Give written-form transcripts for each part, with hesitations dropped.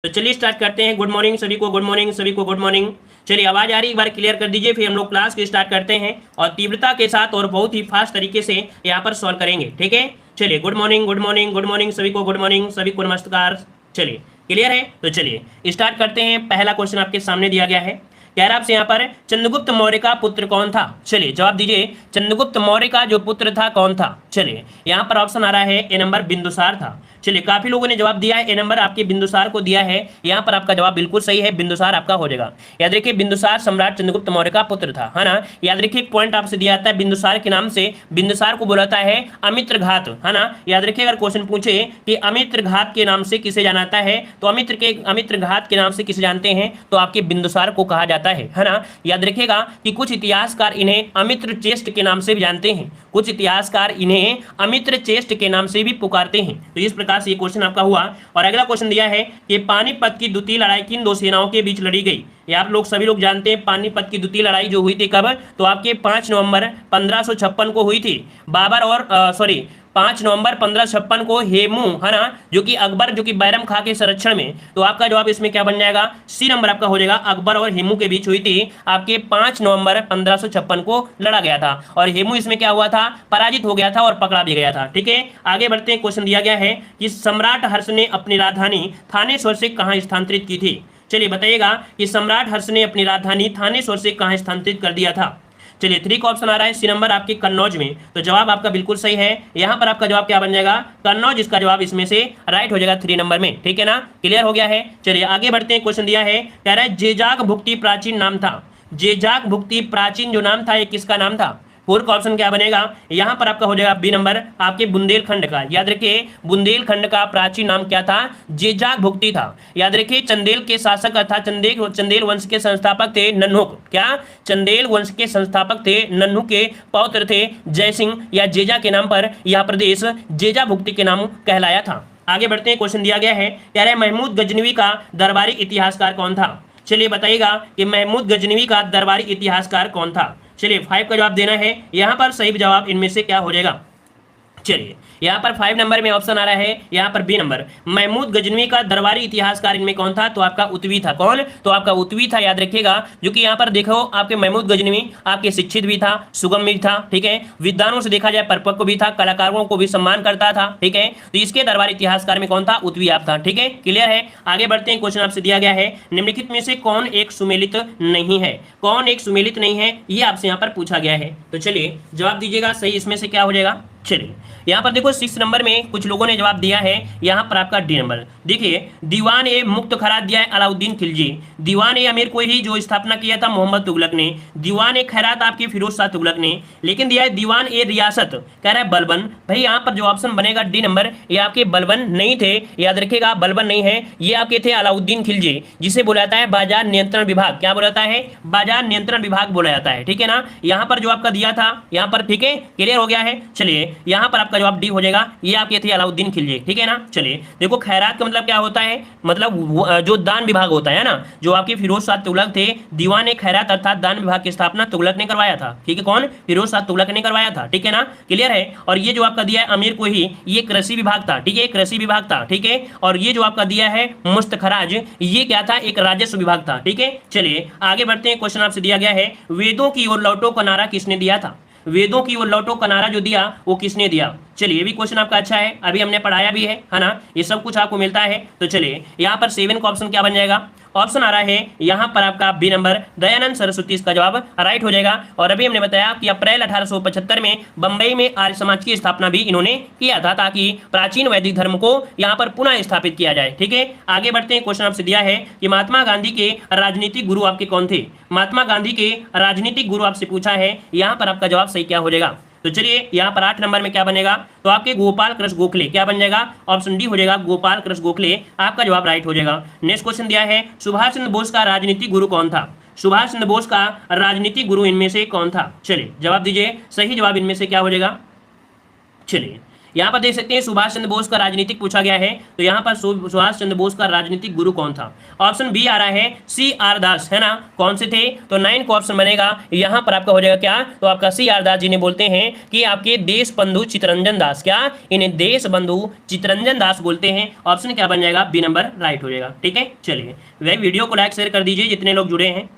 तो चलिए स्टार्ट करते हैं। गुड मॉर्निंग सभी को, गुड मॉर्निंग सभी को, गुड मॉर्निंग। चलिए आवाज आ रही, एक बार क्लियर कर दीजिए, फिर हम लोग क्लास को स्टार्ट करते हैं और तीव्रता के साथ और बहुत ही फास्ट तरीके से यहाँ पर सॉल्व करेंगे। ठीक है, चलिए good morning, good morning, good morning सभी को, गुड मॉर्निंग सभी को, नमस्कार। चलिए क्लियर है, तो चलिए स्टार्ट करते हैं। पहला क्वेश्चन आपके सामने दिया गया है, कह रहा आपसे यहाँ पर चंद्रगुप्त मौर्य का पुत्र कौन था। चलिए जवाब दीजिए, चंद्रगुप्त मौर्य का जो पुत्र था कौन था। चलिए यहाँ पर ऑप्शन आ रहा है ए नंबर बिंदुसार था। चलिए काफी लोगों ने जवाब दिया है, ए नंबर आपके बिंदुसार को दिया है। यहाँ पर आपका जवाब बिल्कुल सही है, बिंदुसार आपका हो जाएगा। याद रखिए बिंदुसार सम्राट चंद्रगुप्त मौर्य का पुत्र था, है ना। याद रखिए एक पॉइंट आपसे दिया जाता है बिंदुसार के नाम से, बिंदुसार को बुलाता है अमित्र घात, है ना। याद रखिए अगर क्वेश्चन पूछे कि अमित्र घात के नाम से किसे जाना जाता है, तो अमित्र घात के नाम से किसे जानते हैं, तो आपके बिंदुसार को कहा जाता है ना। याद रखिएगा कि कुछ इतिहासकार इन्हें अमित्र चेष्ट के नाम से भी जानते हैं, कुछ इतिहासकार इन्हें अमित्र चेष्ट के नाम से भी पुकारते हैं। तो इस प्रकार से ये क्वेश्चन आपका हुआ। और अगला क्वेश्चन दिया है कि पानीपत की द्वितीय लड़ाई किन दो सेनाओं के बीच लड़ी गई। ये आप लोग सभी लोग जानते हैं, पानीपत की द्वितीय लड़ाई जो हुई थी कब, तो आपके 5 नवंबर 1556 को हुई थी। बाबर और 5 नवंबर 1556 को हेमू, है ना, जो कि अकबर जो कि बैरम खां के संरक्षण में, तो आपका जवाब इसमें क्या बन जाएगा, सी नंबर आपका हो जाएगा। अकबर और हेमू के बीच हुई थी, आपके 5 नवंबर 1556 को लड़ा गया था और हेमू इसमें क्या हुआ था, पराजित हो गया था और पकड़ा भी गया था। ठीक है, आगे बढ़ते हैं। क्वेश्चन दिया गया है कि सम्राट हर्ष ने अपनी राजधानी थानेश्वर से कहां स्थानांतरित की थी। चलिए बताइएगा कि सम्राट हर्ष ने अपनी राजधानी थानेश्वर से कहां स्थानांतरित कर दिया था। चलिए 3 का ऑप्शन आ रहा है, सी नंबर आपके कन्नौज में, तो जवाब आपका बिल्कुल सही है। यहाँ पर आपका जवाब क्या बन जाएगा, कन्नौज, इसका जवाब इसमें से राइट हो जाएगा 3 नंबर में। ठीक है ना, क्लियर हो गया है। चलिए आगे बढ़ते हैं। क्वेश्चन दिया है, कह रहा है जेजाग भुक्ति प्राचीन नाम था। जेजाग भुक्ति प्राचीन जो नाम था ये किसका नाम था। 4 का ऑप्शन क्या बनेगा, यहाँ पर आपका हो जाएगा बी नंबर आपके बुंदेलखंड का। याद रखिए बुंदेलखंड का प्राचीन नाम क्या था, जेजाग भुक्ति था। याद रखिए चंदेल के शासक अर्थात चंदेल वंश के संस्थापक थे नन्हुक। क्या, चंदेल वंश के संस्थापक थे नन्हुक के पौत्र थे जयसिंह या जेजा के नाम पर यह प्रदेश जेजा भुक्ति के नाम कहलाया था। आगे बढ़ते हैं। क्वेश्चन दिया गया है, कह रहे हैं महमूद गजनवी का दरबारी इतिहासकार कौन था। चलिए बताइएगा कि महमूद गजनवी का दरबारी इतिहासकार कौन था। चलिए 5 का जवाब देना है। यहाँ पर सही जवाब इनमें से क्या हो जाएगा, चलिए यहाँ पर 5 नंबर में ऑप्शन आ रहा है, यहाँ पर बी नंबर महमूद गजनवी का दरबारी इतिहासकार इनमें कौन था, तो आपका उतवी था। कौन, तो आपका उतवी था। याद रखिएगा जो कि यहाँ पर देखो आपके महमूद गजनवी आपके शिक्षित भी था, सुगम भी था। ठीक है, विद्वानों से देखा जाए परिपक्व भी था, कलाकारों को भी सम्मान करता था। ठीक है, तो इसके दरबारी इतिहासकार में कौन था, उतवी आप था। ठीक है, क्लियर है। आगे बढ़ते हैं। क्वेश्चन आपसे दिया गया है, निम्नलिखित में से कौन एक सुमेलित नहीं है। कौन एक सुमेलित नहीं है, ये आपसे यहाँ पर पूछा गया है। तो चलिए जवाब दीजिएगा, सही इसमें से क्या हो जाएगा। चलिए यहाँ पर देखो 6 नंबर में कुछ लोगों ने जवाब दिया है, यहाँ पर आपका डी नंबर। देखिए दीवान ए मुक्त खैरात दिया है अलाउद्दीन खिलजी। दीवान ए अमीर को ही जो स्थापना किया था मोहम्मद तुगलक ने। दीवान ए खैरात आपके फिरोज शाह तुगलक ने। लेकिन दिया है दीवान ए रियासत, कह रहा है बलबन। भाई यहाँ पर जो ऑप्शन बनेगा डी नंबर, ये आपके बलबन नहीं थे। याद रखिएगा बलबन नहीं है, ये आपके थे अलाउद्दीन खिलजी, जिसे बोला जाता है बाजार नियंत्रण विभाग। क्या बोला जाता है, बाजार नियंत्रण विभाग बोला जाता है। ठीक है ना, यहाँ पर जो आपका दिया था यहाँ पर, ठीक है, क्लियर हो गया है। चलिए यहाँ पर आपका जवाब डी हो जाएगा, ये आपके थे अलाउद्दीन खिलजी। ठीक है ना। चलिए देखो खैरात का मतलब क्या होता है, मतलब जो दान विभाग होता है ना, जो आपके फिरोज शाह तुगलक थे, दीवान ए खैरात अर्थात दान विभाग की स्थापना तुगलक ने करवाया था। ठीक है, कौन, फिरोज शाह तुगलक ने करवाया था। ठीक है ना, क्लियर है। और ये जो आपका दिया है अमीर को ही, ये कृषि विभाग था। ठीक है, कृषि विभाग था। ठीक है, और ये जो आपका दिया है मुस्तखराज, ये क्या था, एक राजस्व विभाग था। ठीक है, चलिए आगे बढ़ते हैं। क्वेश्चन आपसे दिया गया है, वेदों की ओर लौटो का नारा किसने दिया था। वेदों की ओर लौटो का नारा जो दिया वो किसने दिया। चलिए ये भी क्वेश्चन आपका अच्छा है, अभी हमने पढ़ाया भी है ना, ये सब कुछ आपको मिलता है। तो चलिए यहाँ पर 7 का ऑप्शन क्या बन जाएगा, ऑप्शन आ रहा है यहाँ पर आपका बी नंबर दयानंद सरस्वती, इसका जवाब राइट हो जाएगा। और अभी हमने बताया कि अप्रैल 1875 में बंबई में आर्य समाज की स्थापना भी इन्होंने किया था, ताकि प्राचीन वैदिक धर्म को यहाँ पर पुनः स्थापित किया जाए। ठीक है, आगे बढ़ते हैं। क्वेश्चन आपसे दिया है कि महात्मा गांधी के राजनीतिक गुरु आपके कौन थे। महात्मा गांधी के राजनीतिक गुरु आपसे पूछा है, यहाँ पर आपका जवाब सही क्या हो जाएगा। तो चलिए यहाँ पर 8 नंबर में क्या बनेगा, तो आपके गोपाल कृष्ण गोखले। क्या बन जाएगा, ऑप्शन डी हो जाएगा, गोपाल कृष्ण गोखले आपका जवाब राइट हो जाएगा। नेक्स्ट क्वेश्चन दिया है, सुभाष चंद्र बोस का राजनीतिक गुरु कौन था। सुभाष चंद्र बोस का राजनीतिक गुरु इनमें से कौन था। चलिए जवाब दीजिए, सही जवाब इनमें से क्या हो जाएगा। चलिए यहाँ पर देख सकते हैं सुभाष चंद्र बोस का राजनीतिक पूछा गया है, तो यहाँ पर सुभाष चंद्र बोस का राजनीतिक गुरु कौन था? ऑप्शन बी आ रहा है सी आर दास, है ना। कौन से थे? तो 9 को ऑप्शन बनेगा यहाँ पर आपका हो जाएगा क्या? तो आपका सी आर दास जिन्हें बोलते हैं कि आपके देश बंधु चित्तरंजन दास, क्या इन्हें देश बंधु चित्तरंजन दास बोलते हैं। ऑप्शन क्या बन जाएगा? बी नंबर राइट हो जाएगा। ठीक है, चलिए वह वीडियो को लाइक शेयर कर दीजिए जितने लोग जुड़े हैं,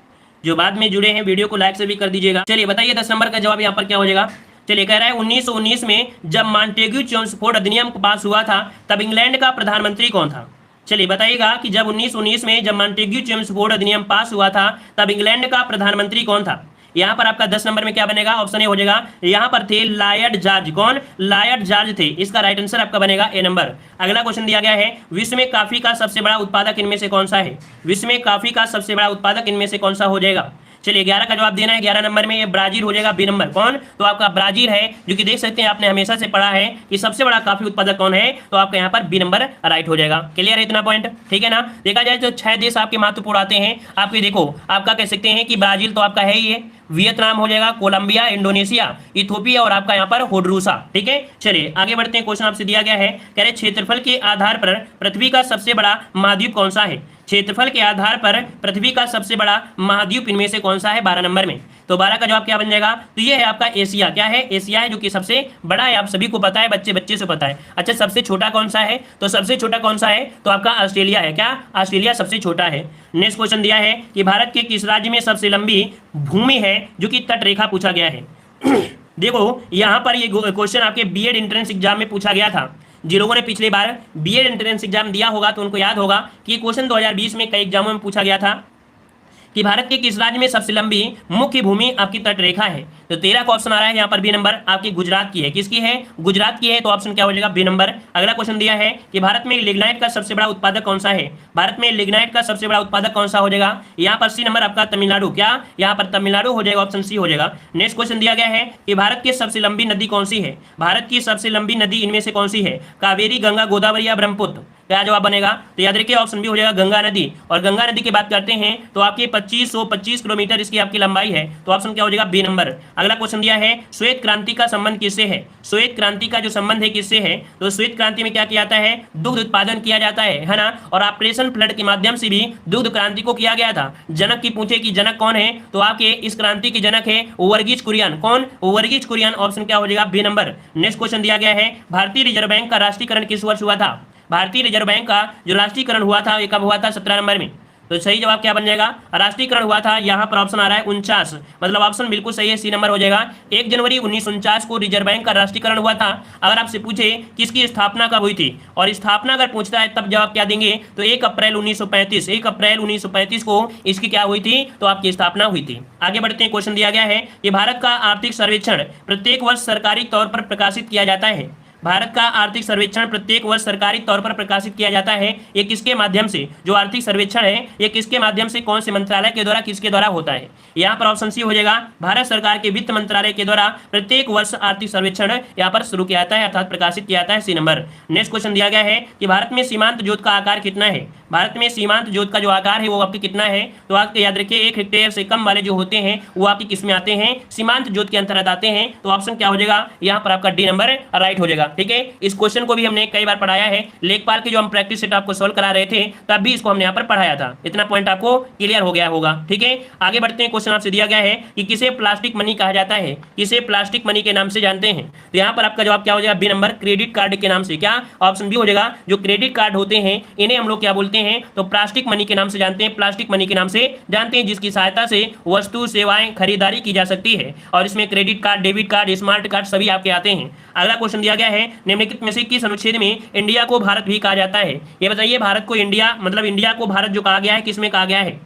जो बाद में जुड़े हैं वीडियो को लाइक से भी कर दीजिएगा। चलिए बताइए 10 नंबर का जवाब यहाँ पर क्या हो जाएगा। चलिए कह रहा है 1919 में जब मॉन्टेग्यू चेम्सफोर्ड अधिनियम पास हुआ था तब इंग्लैंड का प्रधानमंत्री कौन था? चलिए बताइएगा कि जब 1919 में जब मॉन्टेग्यू चेम्सफोर्ड अधिनियम पास हुआ था तब इंग्लैंड का प्रधानमंत्री कौन था? यहाँ पर आपका 10 नंबर में क्या बनेगा? ऑप्शन ए हो जाएगा, यहाँ पर थे लॉर्ड जॉर्ज। कौन? लॉर्ड जॉर्ज थे। इसका राइट आंसर आपका बनेगा ए नंबर। अगला क्वेश्चन दिया गया है विश्व में कॉफी का सबसे बड़ा उत्पादक इनमें से कौन सा है? विश्व में कॉफी का सबसे बड़ा उत्पादक इनमें से कौन सा हो जाएगा? चलिए 11 का जवाब देना है। 11 नंबर में ये ब्राजील हो जाएगा, बी नंबर। कौन? तो आपका ब्राजील है, जो कि देख सकते हैं आपने हमेशा से पढ़ा है कि सबसे बड़ा कॉफी उत्पादक कौन है, तो आपका यहाँ पर बी नंबर राइट हो जाएगा। क्लियर है इतना पॉइंट? ठीक है ना। देखा जाए तो 6 देश आपके महत्वपूर्ण आते हैं आपके। देखो आपका कह सकते हैं कि ब्राजील तो आपका है ही है, वियतनाम हो जाएगा, कोलंबिया, इंडोनेशिया, इथोपिया और आपका यहाँ पर होड्रूसा। ठीक है, चलिए आगे बढ़ते हैं। क्वेश्चन आपसे दिया गया है, कह रहे क्षेत्रफल के आधार पर पृथ्वी का सबसे बड़ा महाद्वीप कौन सा है? क्षेत्रफल के आधार पर पृथ्वी का सबसे बड़ा महाद्वीप इनमें से कौन सा है? 12 नंबर में। तो 12 का जवाब क्या बन जाएगा? तो ये है आपका एशिया। क्या है? एशिया है, जो कि सबसे बड़ा है। आप सभी को पता है, बच्चे से पता है। अच्छा, सबसे छोटा कौन सा है? तो सबसे छोटा कौन सा है? तो आपका ऑस्ट्रेलिया है। क्या? ऑस्ट्रेलिया सबसे छोटा है। नेक्स्ट क्वेश्चन दिया है कि भारत के किस राज्य में सबसे लंबी भूमि है, जो कि तट रेखा पूछा गया है। देखो यहाँ पर ये क्वेश्चन आपके बीएड एंट्रेंस एग्जाम में पूछा गया था। जिन लोगों ने पिछले बार बीएड एंट्रेंस एग्जाम दिया होगा तो उनको याद होगा कि क्वेश्चन 2020 में कई एग्जामों में पूछा गया था कि भारत के किस राज्य में सबसे लंबी मुख्य भूमि आपकी तट रेखा है। तो 13 का ऑप्शन आ रहा है यहाँ पर बी नंबर, आपकी गुजरात की है। किसकी है? गुजरात की है। तो ऑप्शन क्या हो जाएगा? B number. अगला क्वेश्चन दिया है कि भारत में लिग्नाइट का सबसे बड़ा उत्पादक कौन सा है? भारत में लिग्नाइट का सबसे बड़ा उत्पादक कौन सा हो जाएगा? यहाँ पर सी नंबर आपका तमिलनाडु। क्या? यहाँ पर तमिलनाडु हो जाएगा, ऑप्शन सी हो जाएगा। नेक्स्ट क्वेश्चन दिया गया है कि भारत की सबसे लंबी नदी कौन सी है? भारत की सबसे लंबी नदी इनमें से कौन सी है? कावेरी, गंगा, गोदावरी या ब्रह्मपुत्र? क्या जवाब बनेगा? तो याद रखिए ऑप्शन बी हो जाएगा गंगा नदी। और गंगा नदी की बात करते हैं तो आपकी 2525 किलोमीटर इसकी आपकी लंबाई है। तो ऑप्शन क्या हो जाएगा? B number. अगला क्वेश्चन दिया है श्वेत क्रांति का संबंध किससे है? श्वेत क्रांति का जो संबंध है किससे है? तो श्वेत क्रांति में क्या किया जाता है? दुग्ध उत्पादन किया जाता है ना। और ऑपरेशन फ्लड के माध्यम से भी दुग्ध क्रांति को किया गया था। जनक की पूछे कि जनक कौन है, तो आपके इस क्रांति के जनक है वर्गीज कुरियन। कौन? वर्गीज कुरियन। ऑप्शन क्या हो जाएगा? B number. नेक्स्ट क्वेश्चन दिया गया है भारतीय रिजर्व बैंक का राष्ट्रीयकरण किस वर्ष हुआ था? भारतीय रिजर्व बैंक का जो राष्ट्रीयकरण हुआ था, ये कब हुआ था? 17 नंबर में। तो सही जवाब क्या बन जाएगा? राष्ट्रीयकरण हुआ था। यहाँ पर ऑप्शन आ रहा है 49, मतलब ऑप्शन बिल्कुल सही है, सी नंबर हो जाएगा। 1 जनवरी 1949 को रिजर्व बैंक का राष्ट्रीयकरण हुआ था। अगर आपसे पूछे किसकी स्थापना कब हुई थी, और स्थापना अगर पूछता है तब जवाब क्या देंगे? तो 1 अप्रैल 1935। 1 अप्रैल 1935 को इसकी क्या हुई थी? तो आपकी स्थापना हुई थी। आगे बढ़ते हैं। क्वेश्चन दिया गया है कि भारत का आर्थिक सर्वेक्षण प्रत्येक वर्ष सरकारी तौर पर प्रकाशित किया जाता है। भारत का आर्थिक सर्वेक्षण प्रत्येक वर्ष सरकारी तौर पर प्रकाशित किया जाता है। ये किसके माध्यम से? जो आर्थिक सर्वेक्षण है ये किसके माध्यम से, कौन से मंत्रालय के द्वारा, किसके द्वारा होता है? यहाँ पर ऑप्शन सी हो जाएगा, भारत सरकार के वित्त मंत्रालय के द्वारा प्रत्येक वर्ष आर्थिक सर्वेक्षण यहाँ पर शुरू किया जाता है, अर्थात प्रकाशित किया जाता है, सी नंबर। नेक्स्ट क्वेश्चन दिया गया है कि भारत में सीमांत जोत का आकार कितना है? भारत में सीमांत जोत का जो आकार है वो आपके कितना है? तो आपके याद रखिए 1 हेक्टेयर से कम वाले जो होते हैं वो आपकी किस में आते हैं? सीमांत जोत के अंतर्गत आते हैं। तो ऑप्शन क्या हो जाएगा? यहाँ पर आपका डी नंबर राइट हो जाएगा। ठीक है, इस क्वेश्चन को भी हमने कई बार पढ़ाया है। लेखपाल के जो हम प्रैक्टिस सेट आपको सॉल्व करा रहे थे तब भी इसको हमने यहाँ पर पढ़ाया था। इतना पॉइंट आपको क्लियर हो गया होगा। ठीक है, आगे बढ़ते हैं। क्वेश्चन आपसे दिया गया है कि किसे प्लास्टिक मनी कहा जाता है? किसे प्लास्टिक मनी के नाम से जानते हैं? तो यहाँ पर आपका जवाब क्या हो जाएगा? बी नंबर, क्रेडिट कार्ड के नाम से। क्या? ऑप्शन बी हो जाएगा। जो क्रेडिट कार्ड होते हैं इन्हें हम लोग क्या बोलते हैं? तो प्लास्टिक मनी के नाम से जानते हैं। प्लास्टिक मनी के नाम से जानते हैं, जिसकी सहायता से वस्तु सेवाएं खरीदारी की जा सकती है। और इसमें credit card, debit card, smart card सभी आपके आते हैं। अगला क्वेश्चन दिया गया है निम्नलिखित में से किस अनुच्छेद में इंडिया को भारत भी कहा जाता है? ये बताइए, भारत को इंडिया, मतलब इंडिया को भारत जो कहा गया है किस में कहा गया है?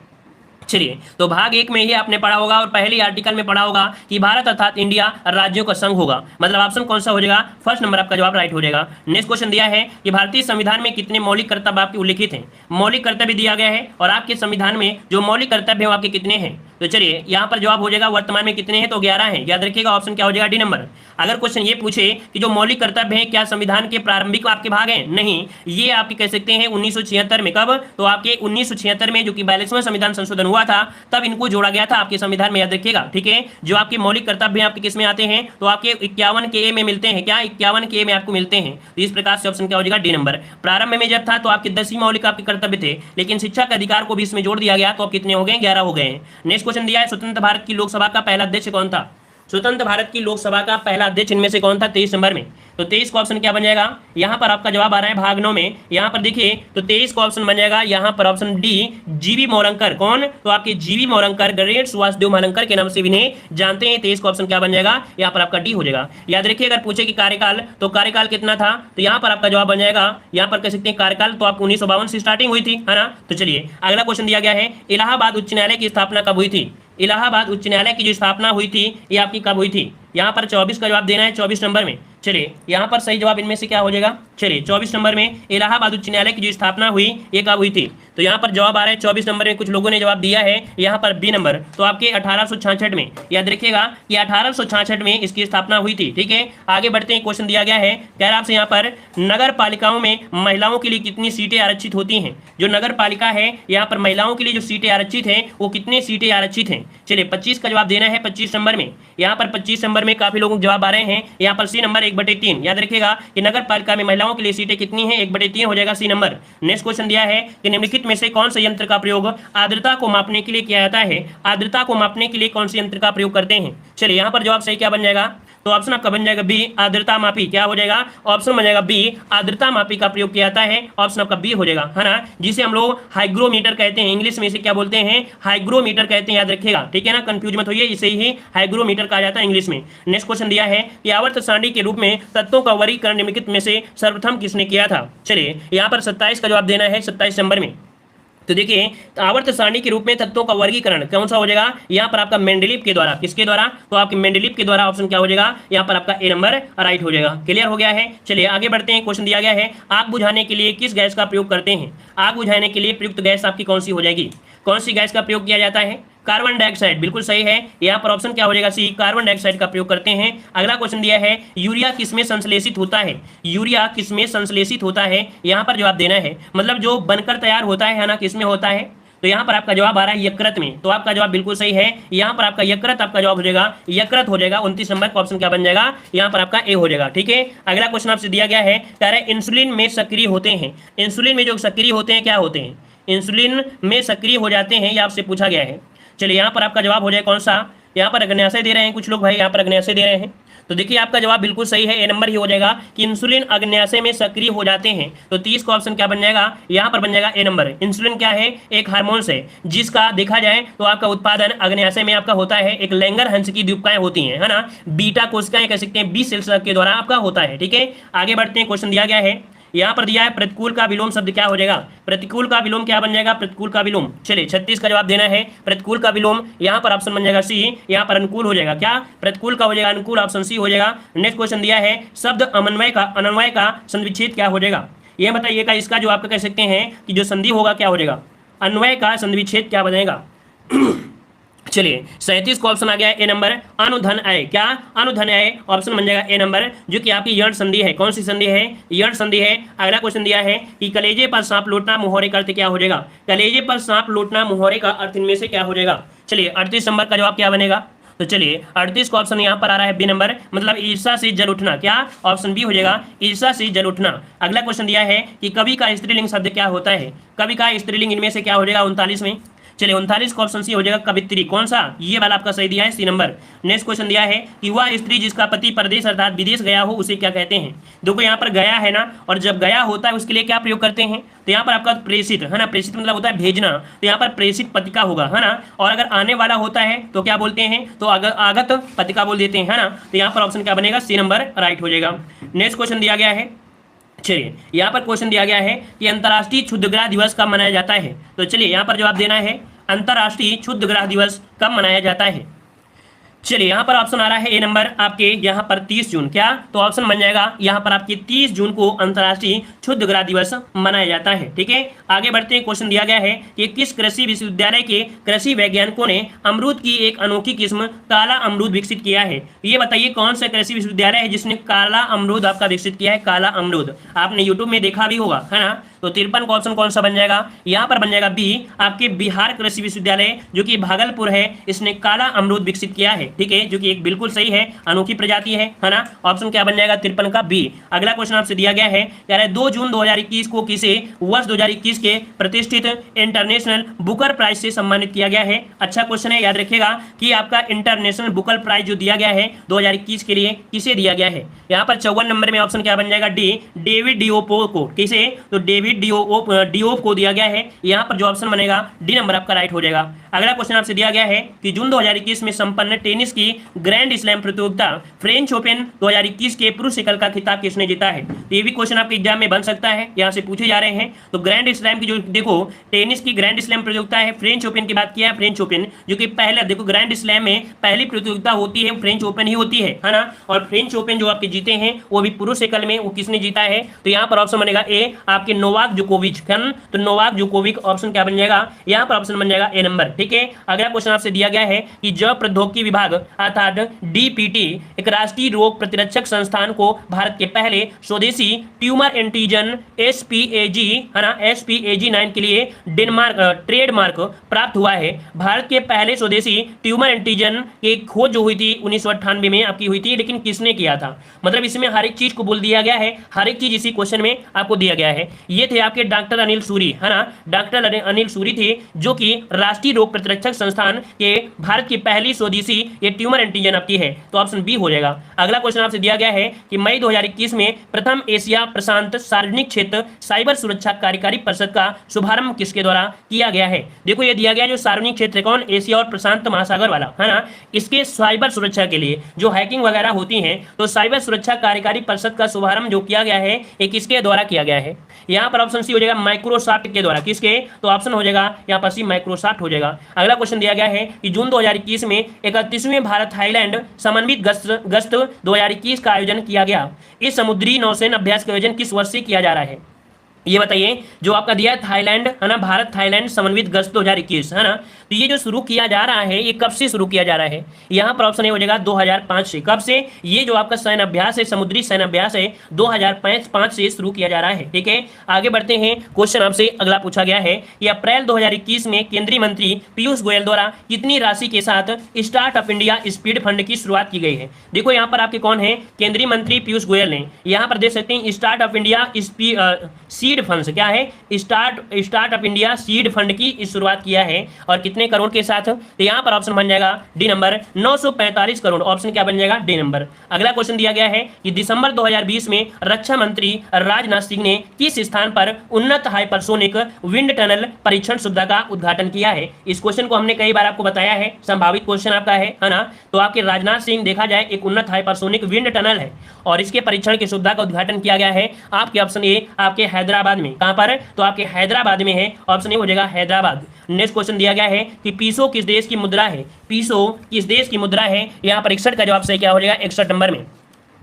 चलिए, तो भाग 1 में ही आपने पढ़ा होगा और पहले आर्टिकल में पढ़ा होगा कि भारत अर्थात इंडिया राज्यों का संघ होगा। मतलब ऑप्शन कौन सा हो जाएगा? फर्स्ट नंबर आपका जवाब राइट हो जाएगा। नेक्स्ट क्वेश्चन दिया है कि भारतीय संविधान में कितने मौलिक कर्तव्य आपके उल्लिखित हैं? मौलिक कर्तव्य दिया गया है और आपके संविधान में जो मौलिक कर्तव्य है वो आपके कितने हैं? तो चलिए यहाँ पर जवाब हो जाएगा वर्तमान में कितने हैं, तो 11 हैं। याद रखिएगा ऑप्शन क्या हो जाएगा, डी नंबर। अगर क्वेश्चन ये पूछे कि जो मौलिक कर्तव्य है क्या संविधान के प्रारंभिक आपके भाग हैं, नहीं, ये आपके कह सकते हैं 1976 में। कब, तो आपके 1976 में जो कि 42वां संविधान संशोधन हुआ था तब इनको जोड़ा गया था आपके संविधान में, याद रखिएगा, ठीक है। जो आपके मौलिक कर्तव्य आपके किस में आते हैं, तो आपके 51 के ए में मिलते हैं, क्या 51 के ए में आपको मिलते हैं। तो इस प्रकार से ऑप्शन क्या हो जाएगा, डी नंबर। प्रारंभ में जब था तो आपके 10 ही मौलिक आपके कर्तव्य थे, लेकिन शिक्षा के अधिकार को भी इसमें जोड़ दिया गया तो अब कितने हो गए, 11 हो गए। नेक्स्ट क्वेश्चन दिया है, स्वतंत्र भारत की लोकसभा का पहला अध्यक्ष कौन था। स्वतंत्र भारत की लोकसभा का पहला अध्यक्ष इनमें से कौन था, 23 नंबर में। तो 23 का ऑप्शन क्या बन जाएगा, यहाँ पर आपका जवाब आ रहा है भाग 9 में। यहाँ पर देखिए तो 23 का ऑप्शन बन जाएगा यहाँ पर ऑप्शन डी, जीवी मोरंकर। कौन, तो आपके जीवी मोरंकर, ग्रेट सुभाष देव मोरंकर के नाम से भी इन्हें जानते हैं। 23 का ऑप्शन क्या बन जाएगा, यहाँ पर आपका डी हो जाएगा। याद रखिए अगर पूछे कि कार्यकाल, तो कार्यकाल कितना था, तो यहाँ पर आपका जवाब बन जाएगा, यहाँ पर कह सकते हैं कार्यकाल तो आपको 1952 से स्टार्टिंग हुई थी, है ना। तो चलिए अगला क्वेश्चन दिया गया है, इलाहाबाद उच्च न्यायालय की स्थापना कब हुई थी। इलाहाबाद उच्च न्यायालय की जो स्थापना हुई थी ये आपकी कब हुई थी, यहाँ पर 24 का जवाब देना है, 24 नंबर में। चलिए यहाँ पर सही जवाब इनमें से क्या हो जाएगा, चलिए 24 नंबर में इलाहाबाद उच्च न्यायालय की जो स्थापना हुई ये कब हुई थी। तो यहाँ पर जवाब आ रहा है 24 नंबर में। कुछ लोगों ने जवाब दिया है यहाँ पर बी नंबर, तो आपके 1866 में। याद रखिएगा कि 1866 में इसकी स्थापना हुई थी, ठीक है। आगे बढ़ते हैं, क्वेश्चन दिया गया है, कह रहा आपसे यहाँ पर नगर पालिकाओं में महिलाओं के लिए कितनी सीटें आरक्षित होती हैं। जो नगर पालिका है यहाँ पर महिलाओं के लिए जो सीटें आरक्षित हैं वो कितनी सीटें आरक्षित हैं। चलिए 25 का जवाब देना है, 25 नंबर में। यहाँ पर 25 नंबर में काफी लोगों को जवाब आ रहे हैं, यहाँ पर सी नंबर 1/3। याद रखिएगा कि नगर पालिका में महिलाओं के लिए सीटें कितनी हैं, 1/3 हो जाएगा, सी नंबर। नेक्स्ट क्वेश्चन दिया है कि निम्नलिखित में से कौन से यंत्र का प्रयोग आर्द्रता को मापने के लिए किया जाता है। आर्द्रता को मापने के लिए कौन से यंत्र का प्रयोग करते हैं। चलिए यहाँ पर जवाब सही क्या बन जाएगा, तो ऑप्शन आपका बन जाएगा बी, आर्द्रता मापी। क्या हो जाएगा, ऑप्शन बन जाएगा बी, आर्द्रता मापी का प्रयोग किया जाता है। ऑप्शन आपका बी हो जाएगा, है ना, जिसे हम लोग हाइग्रोमीटर कहते हैं। इंग्लिश में इसे क्या बोलते हैं, हाइग्रोमीटर कहते हैं। याद रखिएगा, ठीक है ना, कंफ्यूज मत होइए, इसे ही हाइग्रोमीटर कहा जाता है इंग्लिश में। नेक्स्ट क्वेश्चन दिया है कि आवर्त सारणी के रूप में तत्वों का वर्गीकरण निम्नलिखित में से सर्वप्रथम किसने किया था। चलिए यहाँ पर 27 का जवाब देना है, 27 नंबर में। तो देखिए आवर्त सारणी के रूप में तत्वों का वर्गीकरण कौन सा हो जाएगा, यहाँ पर आपका मेंडलीव के द्वारा। किसके द्वारा, तो आपके मेंडलीव के द्वारा। ऑप्शन क्या हो जाएगा, यहाँ पर आपका ए नंबर राइट हो जाएगा। क्लियर हो गया है। चलिए आगे बढ़ते हैं, क्वेश्चन दिया गया है, आग बुझाने के लिए किस गैस का प्रयोग करते हैं। आग बुझाने के लिए प्रयुक्त गैस आपकी कौन सी हो जाएगी, कौन सी गैस का प्रयोग किया जाता है, कार्बन डाइऑक्साइड। बिल्कुल सही है, यहाँ पर ऑप्शन क्या हो जाएगा, सी, कार्बन डाइऑक्साइड का प्रयोग करते हैं। अगला क्वेश्चन दिया है, यूरिया किसमें संश्लेषित होता है। यूरिया किसमें संश्लेषित होता है, यहाँ पर जवाब देना है, मतलब जो बनकर तैयार होता है ना, किसमें होता है। तो यहाँ पर आपका जवाब आ रहा है यकृत में। तो आपका जवाब बिल्कुल सही है, यहाँ पर आपका यकृत आपका जवाब हो जाएगा, यकृत हो जाएगा। 29 नंबर का ऑप्शन क्या बन जाएगा, यहाँ पर आपका ए हो जाएगा, ठीक है। अगला क्वेश्चन आपसे दिया गया है, कह रहा है इंसुलिन में सक्रिय होते हैं। इंसुलिन में जो सक्रिय होते हैं क्या होते हैं, इंसुलिन में सक्रिय हो जाते हैं, ये आपसे पूछा गया है। चलिए यहाँ पर आपका जवाब हो जाए कौन सा, यहाँ पर अग्न्याशय दे रहे हैं कुछ लोग भाई, यहाँ पर अग्न्याशय दे रहे हैं। तो देखिए आपका जवाब बिल्कुल सही है, ए नंबर ही हो जाएगा कि इंसुलिन अग्न्याशय में सक्रिय हो जाते हैं। तो 30 का ऑप्शन क्या बन जाएगा, यहाँ पर बन जाएगा ए नंबर। इंसुलिन क्या है, एक हार्मोन्स है जिसका देखा जाए तो आपका उत्पादन अग्न्याशय में आपका होता है। एक लैंगर-हंस की द्वीपकाएं होती हैं, है ना, बीटा कोशिकाएं कह सकते हैं, बी सेल्स के द्वारा आपका होता है, ठीक है। आगे बढ़ते हैं, क्वेश्चन दिया गया है, यहाँ पर दिया है प्रतिकूल का विलोम शब्द क्या हो जाएगा। प्रतिकूल का विलोम क्या बन जाएगा, प्रतिकूल का विलोम। चलिए 36 का जवाब देना है, प्रतिकूल का विलोम। यहाँ पर ऑप्शन बन जाएगा सी, यहाँ पर अनुकूल हो जाएगा, क्या प्रतिकूल का हो जाएगा अनुकूल, ऑप्शन सी हो जाएगा। नेक्स्ट क्वेश्चन दिया है, शब्द अनन्वय का संधिविच्छेद क्या हो जाएगा। ये बताइएगा, इसका जो आपका कह सकते हैं कि जो संधि होगा क्या हो जाएगा, अन्वय का संधिविच्छेद क्या बनेगा। चलिए 37 को ऑप्शन आ गया है ए नंबर, अनुधन अय। क्या, अनुधन अय, ऑप्शन बन जाएगा ए नंबर, जो कि आपकी यण संधि है। कौन सी संधि है, यण संधि है। अगला क्वेश्चन दिया है कि कलेजे पर सांप लौटना मुहावरे का अर्थ क्या हो जाएगा। कलेजे पर सांप लौटना मुहावरे का अर्थ इनमें से क्या हो जाएगा। चलिए 38 नंबर का जवाब क्या बनेगा, तो चलिए 38 का ऑप्शन यहाँ पर आ रहा है बी नंबर, मतलब ईर्षा से जल उठना। क्या, ऑप्शन बी हो जाएगा, ईर्षा से जल उठना। अगला क्वेश्चन दिया है कि कवि का स्त्रीलिंग शब्द क्या होता है। कवि का स्त्रीलिंग इनमें से क्या हो जाएगा 39 में। चलिए 39 का ऑप्शन सी हो जाएगा कवित्री। कौन सा, ये वाला आपका सही दिया है, सी नंबर। नेक्स्ट क्वेश्चन दिया है कि वह स्त्री जिसका पति परदेश अर्थात विदेश गया हो उसे क्या कहते हैं। देखो यहाँ पर गया है ना, और जब गया होता है उसके लिए क्या प्रयोग करते हैं, तो यहाँ पर आपका प्रेषित है ना, प्रेषित मतलब होता है भेजना, तो यहाँ पर प्रेषित पतिका होगा, है ना। और अगर आने वाला होता है तो क्या बोलते हैं, तो आगत पतिका बोल देते हैं, है ना। तो यहाँ पर ऑप्शन क्या बनेगा, सी नंबर राइट हो जाएगा। नेक्स्ट क्वेश्चन दिया गया है, चलिए यहाँ पर क्वेश्चन दिया गया है कि अंतर्राष्ट्रीय क्षुद्रग्राह दिवस कब मनाया जाता है। तो चलिए यहाँ पर जवाब देना है, अंतर्राष्ट्रीय क्षुद्रग्राह दिवस कब मनाया जाता है। चलिए यहाँ पर ऑप्शन आ रहा है ए नंबर आपके यहाँ पर 30 जून, क्या तो ऑप्शन बन जाएगा यहाँ पर आपके 30 जून को अंतर्राष्ट्रीय क्षुद्रग्राह दिवस मनाया जाता है। ठीक है, आगे बढ़ते हैं। क्वेश्चन दिया गया है कि किस कृषि विश्वविद्यालय के कृषि वैज्ञानिकों ने अमरूद की एक अनोखी किस्म काला अमरूद विकसित किया है। ये बताइए कौन सा कृषि विश्वविद्यालय है जिसने काला अमरूद आपका विकसित किया है। काला अमरूद आपने यूट्यूब में देखा भी होगा, है ना। तो 53 का ऑप्शन कौन सा बन जाएगा, यहाँ पर बन जाएगा बी आपके बिहार कृषि विश्वविद्यालय जो कि भागलपुर है, इसने काला अमरूद विकसित किया है। ठीक है, जो कि एक बिल्कुल सही है, अनोखी प्रजाति है ना। ऑप्शन क्या बन जाएगा 53 का बी। अगला क्वेश्चन आपसे दिया गया है, कह रहा है 2 जून 2021 को किसे वर्ष 2021 के प्रतिष्ठित इंटरनेशनल बुकर प्राइज से सम्मानित किया गया है। अच्छा क्वेश्चन है, याद रखिएगा कि आपका इंटरनेशनल बुकर प्राइज जो दिया गया है 2021 के लिए किसे दिया गया है। यहाँ पर 54 नंबर में ऑप्शन क्या बन जाएगा डी, डेविड डिओपो को। किसे, तो डेविड डिओप को दिया गया है। यहाँ पर जो ऑप्शन बनेगा डी नंबर आपका राइट हो जाएगा। अगला क्वेश्चन आपसे दिया गया है कि जून 2021 में संपन्न टेनिस की ग्रैंड स्लैम प्रतियोगिता फ्रेंच ओपन 2021 के पुरुष एकल का खिताब किसने जीता है। तो ये भी क्वेश्चन आपके एग्जाम में बन सकता है, यहाँ से पूछे जा रहे हैं। तो ग्रैंड स्लैम की जो देखो टेनिस की ग्रैंड स्लैम प्रतियोगिता है, फ्रेंच ओपन की बात किया है, फ्रेंच ओपन जो कि पहला देखो ग्रैंड स्लैम में पहली प्रतियोगिता होती है फ्रेंच ओपन ही होती है ना। और फ्रेंच ओपन जो आपके जीते हैं वो भी पुरुष एकल में, वो किसने जीता है। तो यहाँ पर ऑप्शन बनेगा ए आपके नोवाक जोकोविच। तो नोवाक जोकोविच ऑप्शन क्या बन जाएगा, यहाँ पर ऑप्शन बन जाएगा ए नंबर। ठीक है, अगला क्वेश्चन आपसे दिया गया है कि जैव प्रौद्योगिकी विभाग अर्थात डीपीटी एक राष्ट्रीय रोग प्रतिरक्षक संस्थान को भारत के पहले स्वदेशी ट्यूमर एंटीजन एसपीएजी है ना, एसपीएजी 9 के लिए डेनमार्क ट्रेडमार्क प्राप्त हुआ है। भारत के पहले स्वदेशी ट्यूमर एंटीजन की खोज जो हुई थी 1998 में आपकी हुई थी, लेकिन किसने किया था। मतलब इसमें हर एक चीज को बोल दिया गया है, हर एक चीज इसी क्वेश्चन में आपको दिया गया है। ये थे आपके डॉक्टर अनिल सूरी, है ना, डॉक्टर अनिल सूरी थे जो कि राष्ट्रीय रोग प्रतिरक्षक संस्थान के भारत की पहली स्वदेशी ये ट्यूमर एंटीजन आपकी है। तो ऑप्शन बी हो जाएगा। अगला क्वेश्चन आपसे दिया गया है कि मई 2021 में प्रथम एशिया प्रशांत सार्वजनिक क्षेत्र साइबर सुरक्षा कार्यकारी परिषद का शुभारंभ किसके द्वारा किया गया है। देखो ये दिया गया जो सार्वजनिक क्षेत्र कौन, एशिया और प्रशांत महासागर वाला, है ना। इसके साइबर सुरक्षा के लिए जो हैकिंग वगैरह होती है, तो साइबर सुरक्षा कार्यकारी परिषद का शुभारंभ जो किया गया है ये किसके द्वारा किया गया है। यहाँ पर ऑप्शन सी हो जाएगा माइक्रोसॉफ्ट के द्वारा। किसके, तो ऑप्शन हो जाएगा यहाँ पर सी माइक्रोसॉफ्ट हो जाएगा। अगला क्वेश्चन दिया गया है कि जून 2021 में 31वें भारत थाईलैंड समन्वित गश्त 2021 का आयोजन किया गया। इस समुद्री नौसेना अभ्यास का आयोजन किस वर्ष से किया जा रहा है। ये बताइए जो आपका दिया है थाईलैंड, है ना, भारत थाईलैंड समन्वित गश्त 2021, है ना। तो ये जो शुरू किया जा रहा है ये कब से शुरू किया जा रहा है, यहाँ पर ऑप्शन ए हो जाएगा 2005 से। कब से, ये जो आपका सैन्य अभ्यास है, समुद्री सैन्य अभ्यास है, 2005 से शुरू किया जा रहा है। ठीक है, आगे बढ़ते हैं। क्वेश्चन आपसे अगला पूछा गया है कि अप्रैल 2021 में केंद्रीय मंत्री पीयूष गोयल द्वारा कितनी राशि के साथ स्टार्टअप इंडिया स्पीड फंड की शुरुआत की गई है। देखो यहाँ पर आपके कौन है, केंद्रीय मंत्री पीयूष गोयल ने, यहाँ पर देख सकते हैं स्टार्टअप इंडिया सीड फंड, क्या है, स्टार्टअप इंडिया सीड फंड की शुरुआत किया है और कितने करोड़ के साथ। तो यहाँ पर ऑप्शन बन जाएगा डी नंबर 945 करोड़। ऑप्शन क्या बन जाएगा, डी नंबर। अगला क्वेश्चन दिया गया है कि दिसंबर 2020 में रक्षा मंत्री राजनाथ सिंह ने किस स्थान पर उन्नत हाइपरसोनिक विंड टनल परीक्षण सुविधा का उद्घाटन किया है। इस क्वेश्चन को हमने कई बार आपको बताया है, संभावित क्वेश्चन आपका है ना। तो आपके राजनाथ सिंह देखा जाए एक उन्नत हाइपरसोनिक विंड टनल है और इसके परीक्षण की सुविधा का उद्घाटन किया गया है आपके ऑप्शन ए आपके हैदराबाद में। कहां पर, तो आपके हैदराबाद में है, ऑप्शन ए हो जाएगा हैदराबाद। नेक्स्ट क्वेश्चन दिया गया है कि पीसो किस देश की मुद्रा है। पीसो किस देश की मुद्रा है, यहाँ पर 61 का जवाब सही क्या हो जाएगा 61 नंबर में।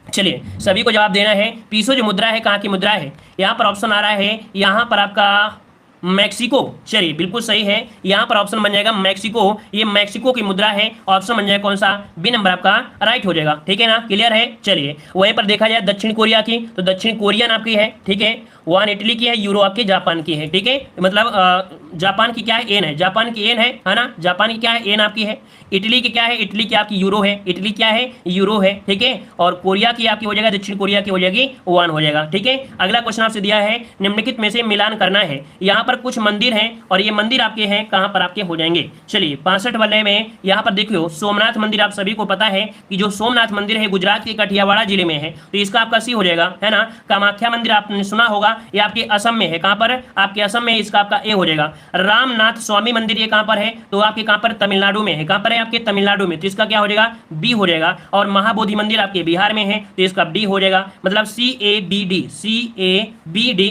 चलिए सभी को जवाब देना है। पीसो जो मुद्रा है कहाँ की मुद्रा है, यहाँ पर ऑप्शन आ रहा है यहाँ पर आपका मैक्सिको। चलिए बिल्कुल सही है, यहाँ पर ऑप्शन बन जाएगा मैक्सिको, ये मैक्सिको की मुद्रा है। ऑप्शन बन जाएगा कौन सा, बी नंबर आपका राइट हो जाएगा। ठीक है ना, क्लियर है। चलिए वहीं पर देखा जाए दक्षिण कोरिया की, तो दक्षिण कोरियन आपकी है। ठीक है, 1 इटली की है, यूरो आपके जापान की है। ठीक है, मतलब जापान की क्या है, एन है, जापान की एन है ना, जापान की क्या है, एन आपकी है। इटली की क्या है, इटली की आपकी यूरो है, इटली क्या है, यूरो है। ठीक है, और कोरिया की आपकी हो जाएगा, दक्षिण कोरिया की हो जाएगी 1 हो जाएगा। ठीक है, अगला क्वेश्चन आपसे दिया है निम्नलिखित में से मिलान करना है। यहाँ पर कुछ मंदिर हैं और ये मंदिर आपके हैं कहाँ पर आपके हो जाएंगे। चलिए 65 वाले में यहाँ पर देखियो सोमनाथ मंदिर, आप सभी को पता है कि जो सोमनाथ मंदिर है गुजरात के कठियावाड़ा जिले में है, तो इसका आपका सी हो जाएगा, है ना। कामाख्या मंदिर आपने सुना होगा, होगा, ये आपके असम में है। कहां पर? आपके असम में, इसका आपका ए हो जाएगा। रामनाथ स्वामी मंदिर ये कहां पर है? तो आपके कहां पर? तमिलनाडु में है। कहां पर है? आपके तमिलनाडु में, तो इसका क्या हो जाएगा? बी हो जाएगा। और महाबोधि मंदिर आपके बिहार में है, तो इसका डी हो जाएगा। मतलब CABD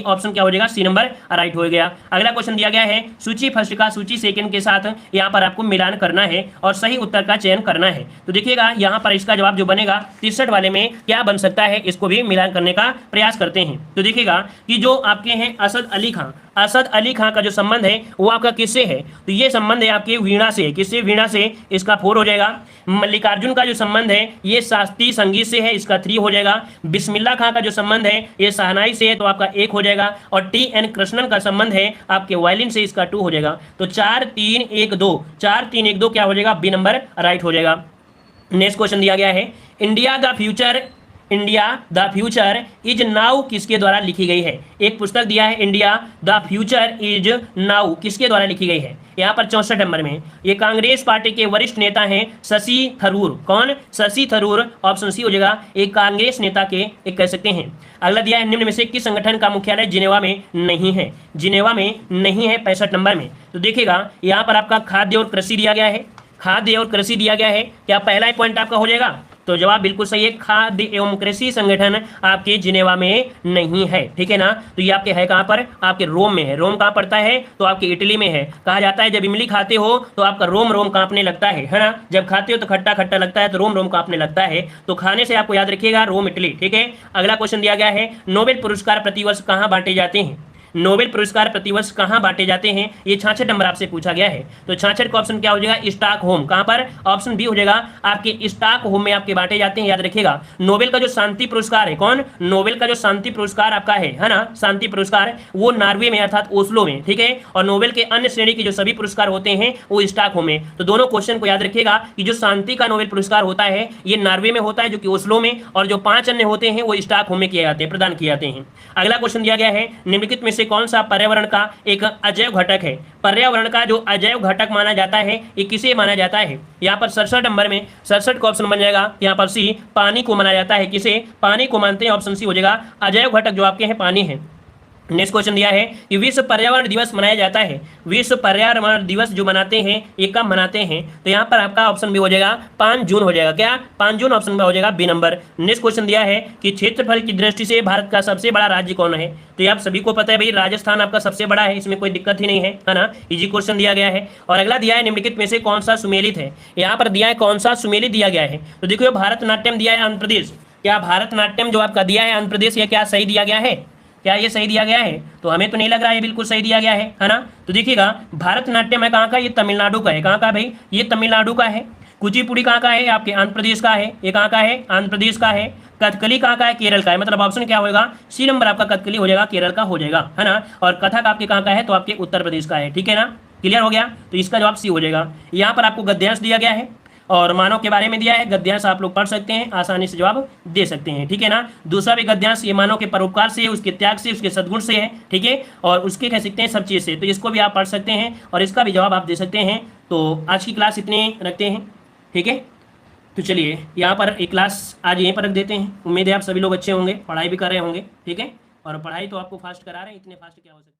ऑप्शन क्या हो जाएगा? सी नंबर राइट हो गया। अगला क्वेश्चन दिया गया है सूची फर्स्ट का सूची सेकंड के साथ यहां पर आपको मिलान करना है और सही उत्तर का चयन करना है। तो देखिएगा यहां पर इसका जवाब जो बनेगा 63 वाले में क्या बन सकता है, इसको भी मिलान करने का प्रयास करते हैं। तो देखिएगा कि जो आपके हैं असद अली खां का जो संबंध है वो आपका किससे है? तो ये संबंध है आपके वीणा से। किससे? वीणा से, इसका 4 हो जाएगा। मल्लिकार्जुन का जो संबंध है ये शास्त्रीय संगीत से है, इसका 3 हो जाएगा। बिस्मिल्लाह खां का जो संबंध है ये शहनाई से है, तो आपका 1 हो जाएगा। और TN कृष्णन का संबंध है आपके वायलिन से, इसका 2 हो जाएगा। तो 4 3 1 2 क्या हो जाएगा? बी नंबर राइट हो जाएगा। नेक्स्ट क्वेश्चन दिया गया है India the future is now किसके द्वारा लिखी गई है? एक पुस्तक दिया है India the future is now, किसके द्वारा लिखी गई है? यहाँ पर 64 नंबर में ये कांग्रेस पार्टी के वरिष्ठ नेता हैं शशि थरूर। कौन? शशि थरूर, ऑप्शन सी हो जाएगा। एक कांग्रेस नेता के एक कह सकते हैं। अगला दिया है निम्न में से किस संगठन का मुख्यालय जिनेवा में नहीं है? जिनेवा में नहीं है 65 नंबर में। तो देखिएगा यहाँ पर आपका खाद्य और कृषि दिया गया है। खाद्य और कृषि दिया गया है, क्या पहला ही पॉइंट आपका हो जाएगा? तो जवाब बिल्कुल सही है, खाद्य एवं कृषि संगठन आपके जिनेवा में नहीं है। ठीक है ना? तो ये आपके है कहां पर? आपके रोम में है। रोम कहां पड़ता है? तो आपके इटली में है। कहा जाता है जब इमली खाते हो तो आपका रोम कांपने लगता है ना? जब खाते हो तो खट्टा खट्टा लगता है, तो रोम कांपने लगता है। तो खाने से आपको याद रखिएगा रोम, इटली। ठीक है। अगला क्वेश्चन दिया गया है नोबेल पुरस्कार प्रतिवर्ष कहां बांटे जाते हैं? नोबेल पुरस्कार प्रतिवर्ष कहां बांटे जाते हैं? ये 66 नंबर आपसे पूछा गया है। तो 66 का ऑप्शन क्या हो जाएगा? स्टॉकहोम। कहां पर? ऑप्शन बी हो जाएगा। आपके स्टॉकहोम में आपके बांटे जाते हैं। याद रखिएगा नोबेल का जो शांति पुरस्कार है, कौन? नोबेल का जो शांति पुरस्कार आपका है ना? शांति पुरस्कार वो नॉर्वे में अर्थात ओस्लो में। ठीक है। और नोबेल के अन्य श्रेणी के जो सभी पुरस्कार होते हैं वो स्टॉकहोम में। तो दोनों क्वेश्चन को याद रखिएगा कि जो शांति का नोबेल पुरस्कार होता है ये नॉर्वे में होता है, जो कि ओस्लो में, और जो 5 अन्य होते हैं वो स्टॉकहोम में किए जाते हैं, प्रदान किए जाते हैं। अगला क्वेश्चन दिया गया है निम्नलिखित में से कौन सा पर्यावरण का एक अजैव घटक है? पर्यावरण का जो अजैव घटक माना जाता है ये किसे माना जाता है? यहाँ पर 67 नंबर में 67 का ऑप्शन बन जाएगा। यहाँ पर सी, पानी को माना जाता है। किसे? पानी को मानते हैं, ऑप्शन सी हो जाएगा। अजैव घटक जो आपके हैं पानी है। नेक्स्ट क्वेश्चन दिया है कि विश्व पर्यावरण दिवस मनाया जाता है। विश्व पर्यावरण दिवस जो मनाते हैं ये कब मनाते हैं? तो यहाँ पर आपका ऑप्शन भी हो जाएगा 5 जून हो जाएगा। क्या? 5 जून ऑप्शन में हो जाएगा बी नंबर। नेक्स्ट क्वेश्चन दिया है कि क्षेत्रफल की दृष्टि से भारत का सबसे बड़ा राज्य कौन है? तो ये आप सभी को पता है भाई, राजस्थान आपका सबसे बड़ा है, इसमें कोई दिक्कत ही नहीं है ना? इजी क्वेश्चन दिया गया है। और अगला दिया है निम्नलिखित में से कौन सा सुमेलित है? यहाँ पर दिया है कौन सा सुमेलित दिया गया है। तो देखिए भारतनाट्यम दिया है आंध्र प्रदेश। क्या भारतनाट्यम जो आपका दिया है आंध्र प्रदेश, ये क्या सही दिया गया है? क्या ये सही दिया गया है? तो हमें तो नहीं लग रहा है बिल्कुल सही दिया गया है ना? तो देखिएगा भारतनाट्यम है कहाँ का? ये तमिलनाडु का है। कहाँ का भाई? ये तमिलनाडु का है। कुचिपुड़ी कहाँ का है? आपके आंध्र प्रदेश का है। ये कहाँ का है? आंध्र प्रदेश का है। कथकली कहाँ का है? केरल का है। मतलब ऑप्शन क्या होगा? सी नंबर आपका कथकली हो जाएगा, केरल का हो जाएगा, है ना? और कथक आपके कहाँ का है? तो आपके उत्तर प्रदेश का है। ठीक है ना? क्लियर हो गया? तो इसका जवाब सी हो जाएगा। यहाँ पर आपको गद्यांश दिया गया है और मानव के बारे में दिया है। गद्यांश आप लोग पढ़ सकते हैं, आसानी से जवाब दे सकते हैं। ठीक है ना? दूसरा भी गद्यांश ये मानव के परोपकार से, उसके त्याग से, उसके सद्गुण से है। ठीक है। और उसके कह सकते हैं सब चीज़ से, तो इसको भी आप पढ़ सकते हैं और इसका भी जवाब आप दे सकते हैं। तो आज की क्लास इतने रखते हैं। ठीक है। तो चलिए यहाँ पर एक क्लास आज यहीं पर रख देते हैं। उम्मीद है आप सभी लोग अच्छे होंगे, पढ़ाई भी कर रहे होंगे। ठीक है। और पढ़ाई तो आपको फास्ट करा रहे हैं, इतने फास्ट क्या हो सकता है।